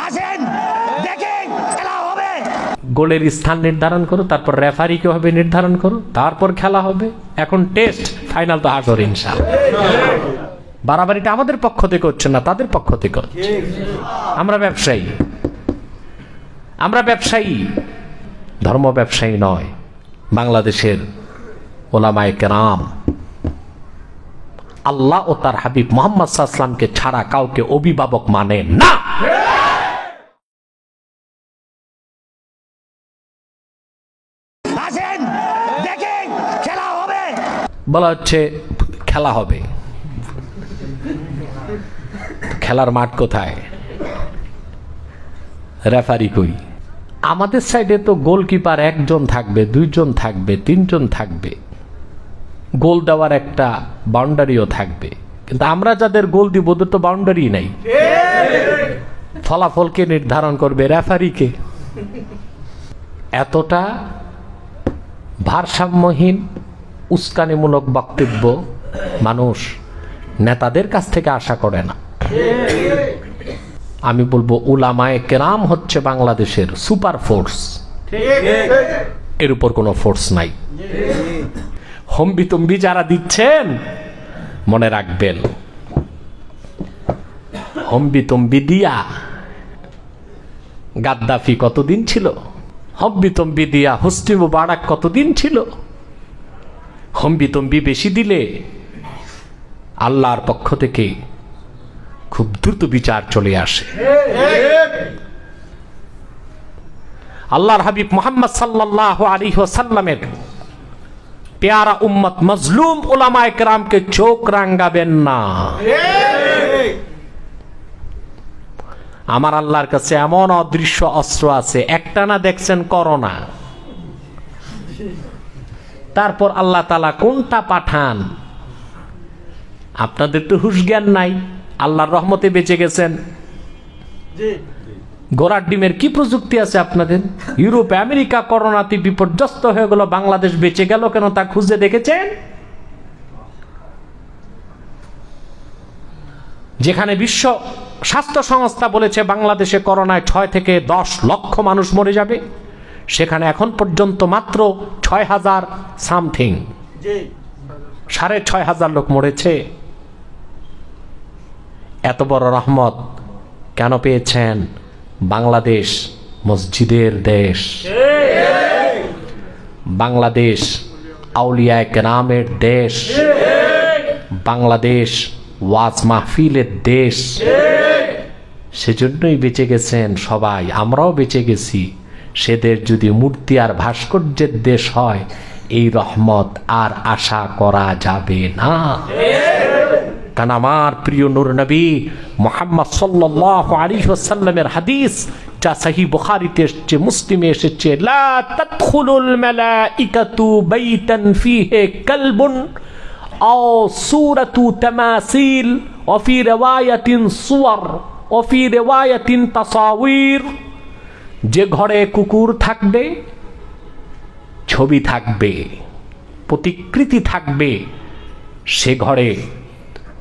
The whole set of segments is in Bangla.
আসেন দেখেন খেলা হবে। গোলের স্থান নির্ধারণ করো, তারপর রেফারি কে হবে নির্ধারণ করো, তারপর খেলা হবে। এখন টেস্ট, ফাইনাল তো হাসর ইনশাআল্লাহ। বাড়াবাড়িটা আমাদের পক্ষ থেকে হচ্ছে না, তাদের পক্ষ থেকে হচ্ছে। আমরা ব্যবসায়ী, আমরা ব্যবসায়ী, ধর্ম ব্যবসায়ী নয়। বাংলাদেশের ওলামায়ে কেরাম আল্লাহ ও তার হাবিব মুহাম্মদ সাল্লাল্লাহু আলাইহি ওয়াসাল্লামকে ছাড়া কাউকে অভিভাবক মানে না। আসেন দেখেন খেলা হবে। বলা হচ্ছে খেলা হবে, খেলার মাঠ কোথায়? রেফারি কই? আমাদের সাইডে তো গোলকিপার একজন থাকবে, দুইজন থাকবে, তিনজন থাকবে, গোল দেওয়ার একটা বাউন্ডারিও থাকবে। কিন্তু আমরা যাদের গোল দিব ওদের তো বাউন্ডারি নাই। ফলাফলকে নির্ধারণ করবে রেফারিকে। এতটা ভারসাম্যহীন উস্কানিমূলক বক্তব্য মানুষ নেতাদের কাছ থেকে আশা করে না। আমি বলবো উলামায়ে কেরাম হচ্ছে বাংলাদেশের সুপার ফোর্স, এর উপর কোনো ফোর্স নাই। হম্বিতম্বি যারা দিচ্ছেন মনে রাখবেন, হম্বিতম্বি দিয়া গাদ্দাফি কতদিন ছিল, হম্বিতম্বি দিয়া হোসনি মুবারক কতদিন ছিল। হম্বিতম্বি বেশি দিলে আল্লাহর পক্ষ থেকে খুব দ্রুত বিচার চলে আসে। আল্লাহর হাবিব মুহাম্মদ সাল্লাল্লাহু আলাইহি ওয়াসাল্লামের প্যারা উম্মত মজলুম উলামায়ে কেরামকে চোখ রাঙাবেন না। আমার আল্লাহর কাছে এমন অদৃশ্য অস্ত্র আছে, একটা না দেখছেন করোনা, তারপর আল্লাহ তাআলা কোনটা পাঠান আপনাদের তো হুঁশ জ্ঞান নাই। আল্লাহর রহমতে বেঁচে গেছেন। গোড়ার ডিমের কি প্রযুক্তি আছে আপনাদের? ইউরোপ আমেরিকা করোনাতে বিপর্যস্ত হয়ে গেল, বাংলাদেশ বেঁচে গেল কেন তা খুঁজে দেখেছেন? যেখানে বিশ্ব স্বাস্থ্য সংস্থা বলেছে বাংলাদেশে করোনায় 6 থেকে 10 লক্ষ মানুষ মরে যাবে, সেখানে এখন পর্যন্ত মাত্র 6,000 সামথিং, 6,500 লোক মরেছে। এত বড় রহমত কেন পেয়েছেন? বাংলাদেশ মসজিদের দেশ, বাংলাদেশ আউলিয়ায়ে কেরামের দেশ, বাংলাদেশ ওয়াজ মাহফিলের দেশ। সেজন্যই বেঁচে গেছেন সবাই, আমরাও বেঁচে গেছি। সেদের যদি মূর্তি আর ভাস্কর্যের দেশ হয়, এই রহমত আর আশা করা যাবে না। কারণ আমার প্রিয় নূর নবী মুহাম্মদ সাল্লাল্লাহু আলাইহি ওয়াসাল্লামের হাদিস, যা সহিহ বুখারীতে এসেছে, মুসলিমে এসেছে, লা তাদখুলুল মালাইকাতু বাইতান ফিহি কালবুন আও সূরাতু তামাসিল ওয়া ফি রিওয়ায়াতিন সুওয়ার ওয়া ফি রিওয়ায়াতিন তাসাওয়ির। যে ঘরে কুকুর থাকবে, ছবি থাকবে, প্রতিকৃতি থাকবে, সে ঘরে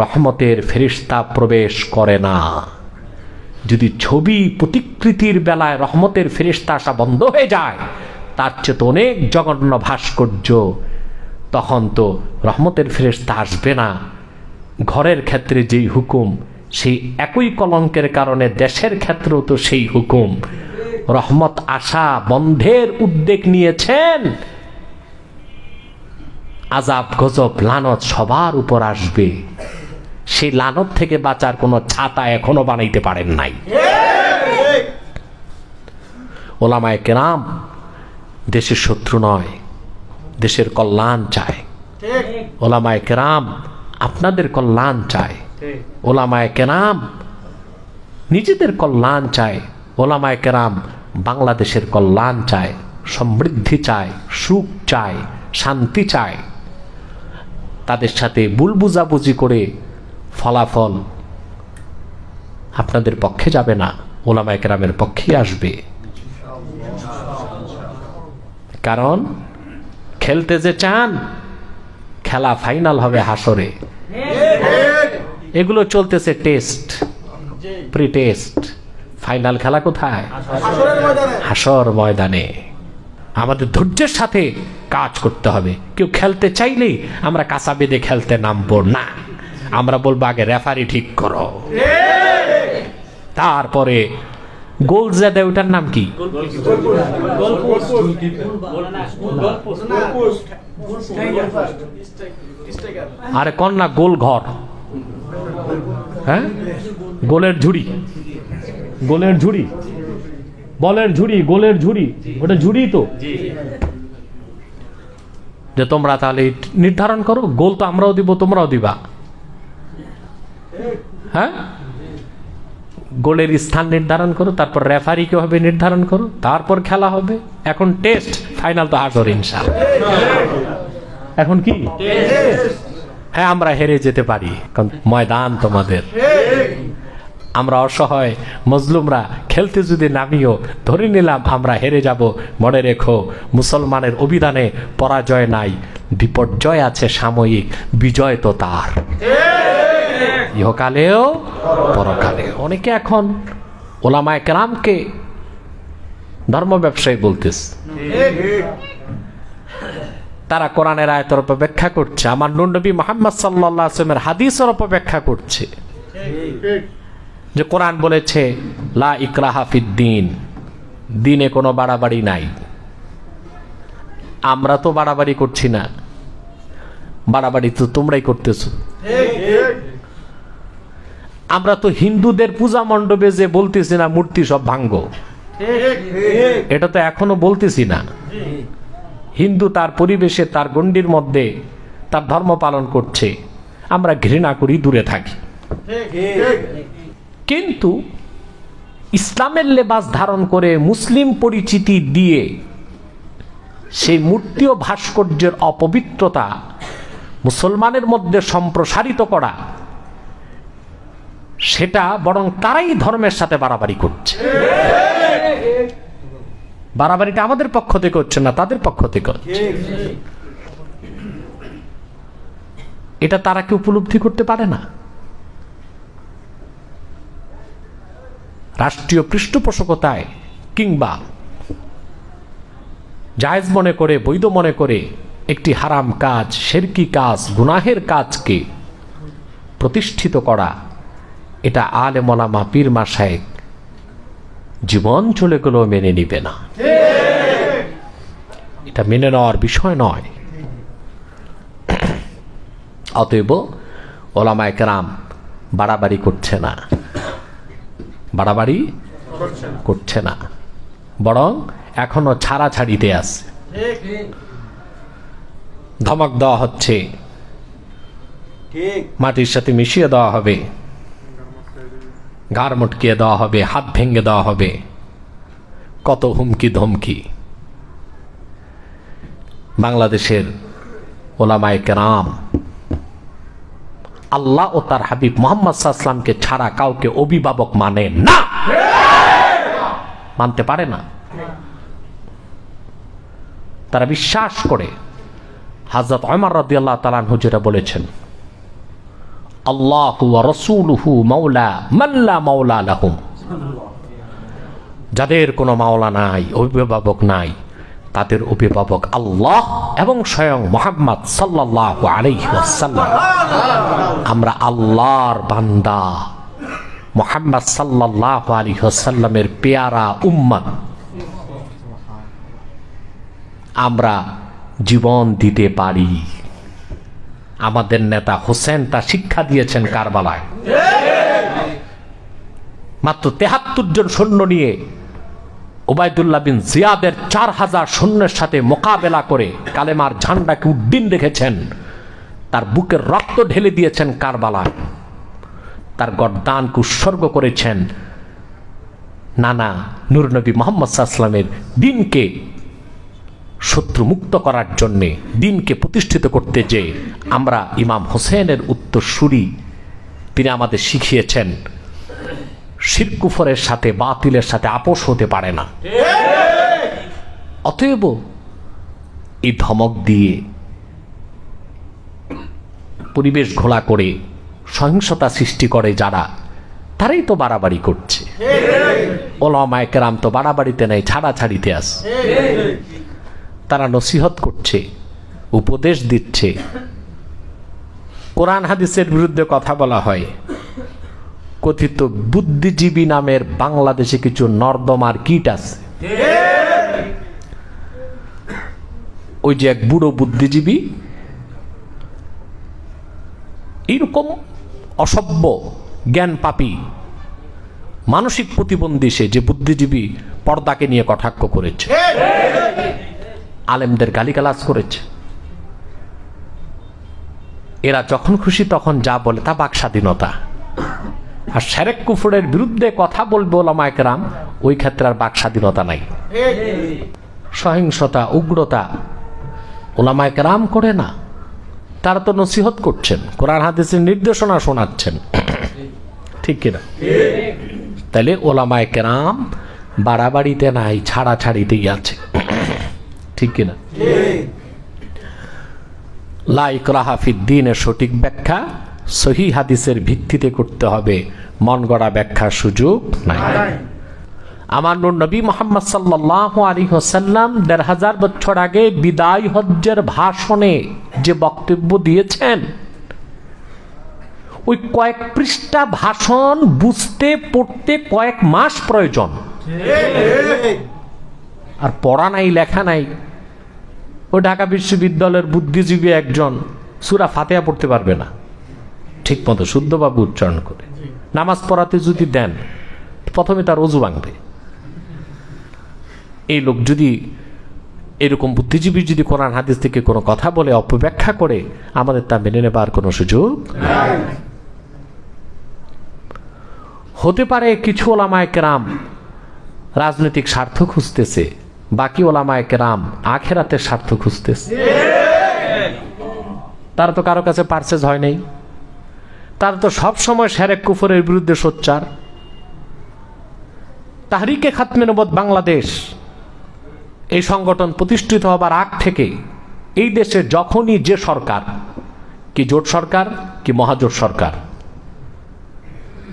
রহমতের ফেরেশতা প্রবেশ করে না। যদি ছবি প্রতিকৃতির বেলায় রহমতের ফেরেশতা আসা বন্ধ হয়ে যায়, তার চেয়ে তো অনেক জঘন্য ভাস্কর্য, তখন তো রহমতের ফেরেশতা আসবে না। ঘরের ক্ষেত্রে যেই হুকুম, সেই একই কলঙ্কের কারণে দেশের ক্ষেত্রেও তো সেই হুকুম। রহমত আসা বন্ধের উদ্যোগ নিয়েছেন, আযাব গজব লানত সবার উপর আসবে। সেই লানত থেকে বাঁচার কোনো ছাতা এখনো বানাইতে পারেন নাই। ওলামায়ে কেরাম দেশের শত্রু নয়, দেশের কল্যাণ চায়। ওলামায়ে কেরাম আপনাদের কল্যাণ চায়। ওলামায়ে কেরাম নিজেদের কল্যাণ চায়। ওলামায়ে কেরাম বাংলাদেশের কল্যাণ চায়, সমৃদ্ধি চায়, সুখ চায়, শান্তি চায়। তাদের সাথে ভুল বুঝাবুঝি করে ফলাফল আপনাদের পক্ষে যাবে না, ওলামায়ে কেরামের পক্ষেই আসবে। কারণ খেলতে যে চান, খেলা ফাইনাল হবে হাসরে। এগুলো চলতেছে টেস্ট, প্রি টেস্ট, ফাইনাল খেলা কোথায়? হাসর ময়দানে। আমাদের ধৈর্যের সাথে কাজ করতে হবে। কেউ খেলতে চাইলেই আমরা কাঁচা বেঁধে খেলতে নামবো না। আমরা বলবো আগে রেফারি ঠিক করো, তারপরে গোল যে দেয় ওটার নাম কি? আরে কন্যা গোল ঘর, হ্যাঁ, গোলের ঝুড়ি, গোলের ঝুড়ি, বলের ঝুড়ি, গোলের ঝুড়ি, ওটা ঝুড়ি তো। যে তোমরা তাহলে নির্ধারণ করো, গোল তো আমরাও দিব তোমরাও দিবা, হ্যাঁ, গোলের স্থান নির্ধারণ করো, তারপর রেফারি কে হবে নির্ধারণ করো, তারপর খেলা হবে। এখন টেস্ট, ফাইনাল তো হাসর ইনশাআল্লাহ। এখন কি? হ্যাঁ, আমরা হেরে যেতে পারি, কারণ ময়দান তোমাদের। আমরা অসহায় মজলুমরা খেলতে যদি নামিও ধরে নিলাম আমরা হেরে যাব, মনে রেখো মুসলমানের অভিধানে পরাজয় নাই, বিপর্যয় আছে সাময়িক, বিজয় তো তার ইহকালেও পরকালেও। অনেকে এখন ওলামায়ে কেরামকে ধর্ম ব্যবসায়ী বলতেছে, তারা কোরআনের আয়াতের অপব্যাখ্যা করছে, আমার নবী মুহাম্মদ সাল্লাল্লাহু আলাইহি ওয়াসাল্লামের হাদিসের অপব্যাখ্যা করছে, যে কোরআন বলেছে লা ইকরাহা ফিদ্দিন, দিনে কোনো বাড়াবাড়ি নাই। আমরা তো বাড়াবাড়ি করছি না, বাড়াবাড়ি তো তোমরাই করতেছো। আমরা তো হিন্দুদের পূজা মণ্ডপে যে বলতেছি না মূর্তি সব ভাঙ্গো, এটা তো এখনো বলতেছি না। হিন্দু তার পরিবেশে তার গণ্ডির মধ্যে তার ধর্ম পালন করছে, আমরা ঘৃণা করি, দূরে থাকি। কিন্তু ইসলামের লেবাস ধারণ করে মুসলিম পরিচিতি দিয়ে সেই মূর্তি ও ভাস্কর্যের অপবিত্রতা মুসলমানের মধ্যে সম্প্রসারিত করা, সেটা বরং তারাই ধর্মের সাথে বাড়াবাড়ি করছে। বাড়াবাড়িটা আমাদের পক্ষ থেকে হচ্ছে না, তাদের পক্ষ থেকে হচ্ছে। এটা তারা কি উপলব্ধি করতে পারে না? রাষ্ট্রীয় পৃষ্ঠপোষকতায় কিংবা জায়েজ মনে করে, বৈধ মনে করে একটি হারাম কাজ, শিরকি কাজ, গুনাহের কাজকে প্রতিষ্ঠিত করা, এটা আলেম ওলামা পীর মাশায়েখ জীবন চলে গেলেও মেনে নিবে না। এটা মেনে নেওয়ার বিষয় নয়। অতএব ওলামায়ে কেরাম বাড়াবাড়ি করছে না, বাড়াবাড়ি করছে না, বরং এখনো ছাড়াছাড়িতে আছে। ধমক দেওয়া হচ্ছে, মাটির সাথে মিশিয়ে দেওয়া হবে, ঘাড় মটকিয়ে দেওয়া হবে, হাত ভেঙে দেওয়া হবে, কত হুমকি ধমকি। বাংলাদেশের ওলামায়ে কেরাম আল্লাহ ও তার হাবিব মুহাম্মদ সাল্লাল্লাহু আলাইহি ওয়াসাল্লামকে ছাড়া কাউকে অভিভাবক মানে না, মানতে পারে না। তারা বিশ্বাস করে হযরত ওমর রাদিয়াল্লাহু তাআলা আনহু যেটা বলেছেন, আল্লাহু ওয়া রাসূলুহু মাওলা মান লা মাওলা লাহুম, যাদের কোনো মাওলা নাই, অভিভাবক নাই, তাদের অভিভাবক আল্লাহ এবং স্বয়ং মুহাম্মদ সাল্লাল্লাহু আলাইহি ওয়াসাল্লাম। আমরা আল্লাহর বান্দা, মুহাম্মদ সাল্লাল্লাহু আলাইহি ওয়াসাল্লামের পেয়ারা উম্মত। আমরা জীবন দিতে পারি। আমাদের নেতা হোসেন তা শিক্ষা দিয়েছেন কারবালায়। মাত্র ৭৩ জন সৈন্য নিয়ে ওবায়দুল্লাহ বিন জিয়াদের ৪,০০০ সৈন্যের সাথে মোকাবেলা করে কালেমার ঝান্ডাকে উড্ডীন রেখেছেন। তার বুকের রক্ত ঢেলে দিয়েছেন কারবালায়, তার গর্দানকে উৎসর্গ করেছেন নানা নূর নবী মুহাম্মদ সাল্লাল্লাহু আলাইহি ওয়াসাল্লামের দিনকে শত্রু মুক্ত করার জন্যে, দিনকে প্রতিষ্ঠিত করতে। যে আমরা ইমাম হোসেনের উত্তরসূরি, তিনি আমাদের শিখিয়েছেন শিরক কুফরের সাথে, বাতিলের সাথে আপোষ হতে পারে না। অতএব এই ধমক দিয়ে, পরিবেশ ঘোলা করে, সহিংসতা সৃষ্টি করে যারা, তারাই তো বাড়াবাড়ি করছে। ওলামায়ে কেরাম তো বাড়াবাড়িতে নাই, ছাড়াছাড়িতে আছে। তারা নসিহত করছে, উপদেশ দিচ্ছে। কোরআন হাদিসের বিরুদ্ধে কথা বলা হয়। কথিত বুদ্ধিজীবী নামের বাংলাদেশে কিছু নর্দমার কীট আছে। ওই যে এক বুড়ো বুদ্ধিজীবী, এইরকম অসভ্য জ্ঞান পাপী মানসিক প্রতিবন্ধী সে যে বুদ্ধিজীবী পর্দাকে নিয়ে কটাক্ষ করেছে, আলেমদের গালিগালাজ করেছে। এরা যখন খুশি তখন যা বলে তা বাক স্বাধীনতা। আর শিরক কুফরের বিরুদ্ধে কথা বলবে ওলামায়ে কেরাম, ওই ক্ষেত্রে আর বাক স্বাধীনতা নাই। সহিংসতা, উগ্রতা ওলামায়ে কেরাম করে না, তারা তো নসিহত করছেন, কোরআন হাদিসের নির্দেশনা শোনাচ্ছেন, ঠিক কিনা? তাহলে ওলামায়ে কেরাম বাড়াবাড়িতে নাই, ছাড়াছাড়িতেই আছে, ঠিক কিনা? লা ইকরাহা ফিদ্দীনের সঠিক ব্যাখ্যা সহিহ হাদিসের ভিত্তিতে করতে হবে, মন গড়া ব্যাখ্যার সুযোগ নাই। আমার নবী মুহাম্মদ সাল্লাল্লাহু আলাইহি ওয়াসাল্লাম ১৫০০ বছর আগে বিদায় হজ্জের ভাষণে যে বক্তব্য দিয়েছেন, ওই কয়েক পৃষ্ঠা ভাষণ বুঝতে পড়তে কয়েক মাস প্রয়োজন। আর পড়া নাই, লেখা নাই। ওই ঢাকা বিশ্ববিদ্যালয়ের বুদ্ধিজীবী একজন সূরা ফাতিহা পড়তে পারবে না ঠিক মতো শুদ্ধভাবে উচ্চারণ করে। নামাজ পড়াতে যদি দেন, প্রথমে তার ওযু ভাঙবে। এই লোক যদি, এরকম বুদ্ধিজীবী যদি কোরআন হাদিস থেকে কোনো কথা বলে অপব্যাখ্যা করে, আমাদের তা মেনে নেবার কোনো সুযোগ নাই। হতে পারে কিছু ওলামায়ে কেরাম রাজনৈতিক স্বার্থ খুঁজতেছে, বাকি ওলামায়ে কেরাম আখিরাতের স্বার্থ খুঁজতেছে। তারা তো কারো কাছে পারচেজ হয় নাই, তারা তো সবসময় শিরক কুফরের বিরুদ্ধে সোচ্চার। তাহরিকে খাতমে নবুয়ত বাংলাদেশ এই সংগঠন প্রতিষ্ঠিত হবার আগ থেকে এই দেশে যখনই যে সরকার, কি জোট সরকার কি মহাজোট সরকার,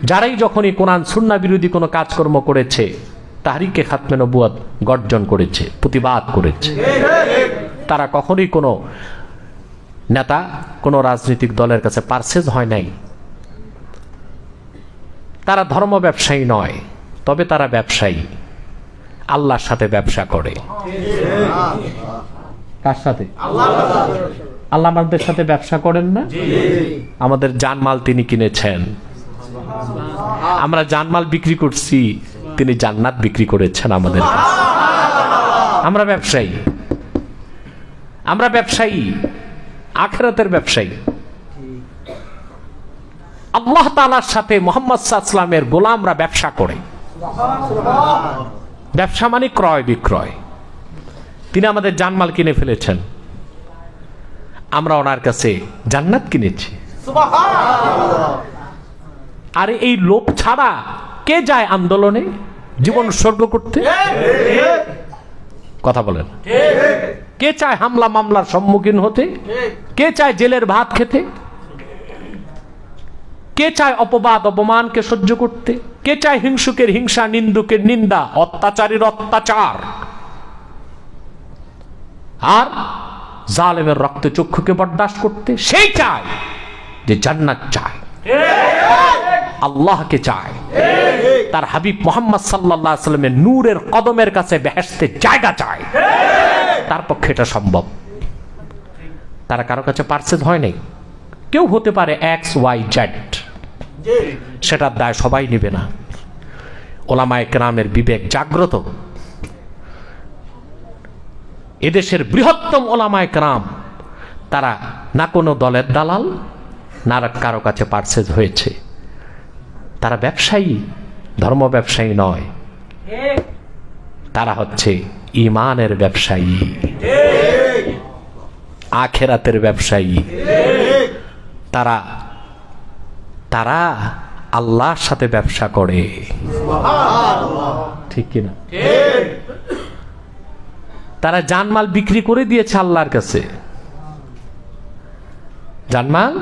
যারাই যখনই কোরআন সুন্নাহ বিরোধী কোনো কাজকর্ম করেছে, তাহরিকে খাতমে নবুয়ত গর্জন করেছে, প্রতিবাদ করেছে। তারা কখনোই কোনো নেতা, কোনো রাজনৈতিক দলের কাছে পারচেজ হয় নাই। তারা ধর্ম ব্যবসায়ী নয়, তবে তারা ব্যবসায়ী, আল্লাহর সাথে ব্যবসা করে। কার সাথে? আল্লাহ আমাদের সাথে ব্যবসা করেন না? আমাদের জানমাল তিনি কিনেছেন, আমরা জানমাল বিক্রি করছি, তিনি জান্নাত বিক্রি করেছেন আমাদের কাছে। আমরা ব্যবসায়ী, আমরা ব্যবসায়ী, আখিরাতের ব্যবসায়ী। আল্লাহ তাআলার সাথে মুহাম্মদ সাল্লাল্লাহু আলাইহি ওয়াসাল্লামের গোলামরা ব্যবসা করে। ব্যবসা মানে ক্রয় বিক্রয়। তিনি আমাদের জানমাল কিনে ফেলেছেন, আমরা ওনার কাছে জান্নাত কিনেছি। আর এই লোভ ছাড়া কে যায় আন্দোলনে জীবন উৎসর্গ করতে? কথা বলেন, কে চায় হামলা মামলার সম্মুখীন হতে? কে চায় জেলের ভাত খেতে? কে চায় অপবাদ অপমানকে সহ্য করতে? কে চায় হিংসুকের হিংসা, নিন্দুকের নিন্দা, অত্যাচারীর অত্যাচার, আর জালেমের রক্তে চক্ষুকে বরদাস্ত করতে? সেই চায় যে জান্নাত চায়, আল্লাহকে চায়, তার হাবিব মুহাম্মদ সাল্লাল্লাহু আলাইহি ওয়াসাল্লামের নূরের কদমের কাছে বেহেশতের জায়গা চায়। তার পক্ষে এটা সম্ভব। তারা কারো কাছে পারচেজ হয় নাই। কেউ হতে পারে XYZ, সেটার দায় সবাই নেবে না। ওলামায়ে কেরামের বিবেক জাগ্রত। এদেশের বৃহত্তম ওলামায়ে কেরাম, তারা না কোনো দলের দালাল, না কারো কাছে পারচেজ হয়েছে। তারা ব্যবসায়ী, ধর্ম ব্যবসায়ী নয়, তারা হচ্ছে ঈমানের ব্যবসায়ী, আখিরাতের ব্যবসায়ী। তারা তারা আল্লাহর সাথে ব্যবসা করে, ঠিক কিনা? তারা জানমাল বিক্রি করে দিয়েছে আল্লাহর কাছে। জানমাল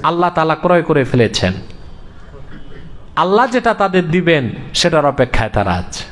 আল্লাহ তাআলা ক্রয় করে ফেলেছেন। আল্লাহ যেটা তাদের দিবেন সেটার অপেক্ষায় তারা আছে।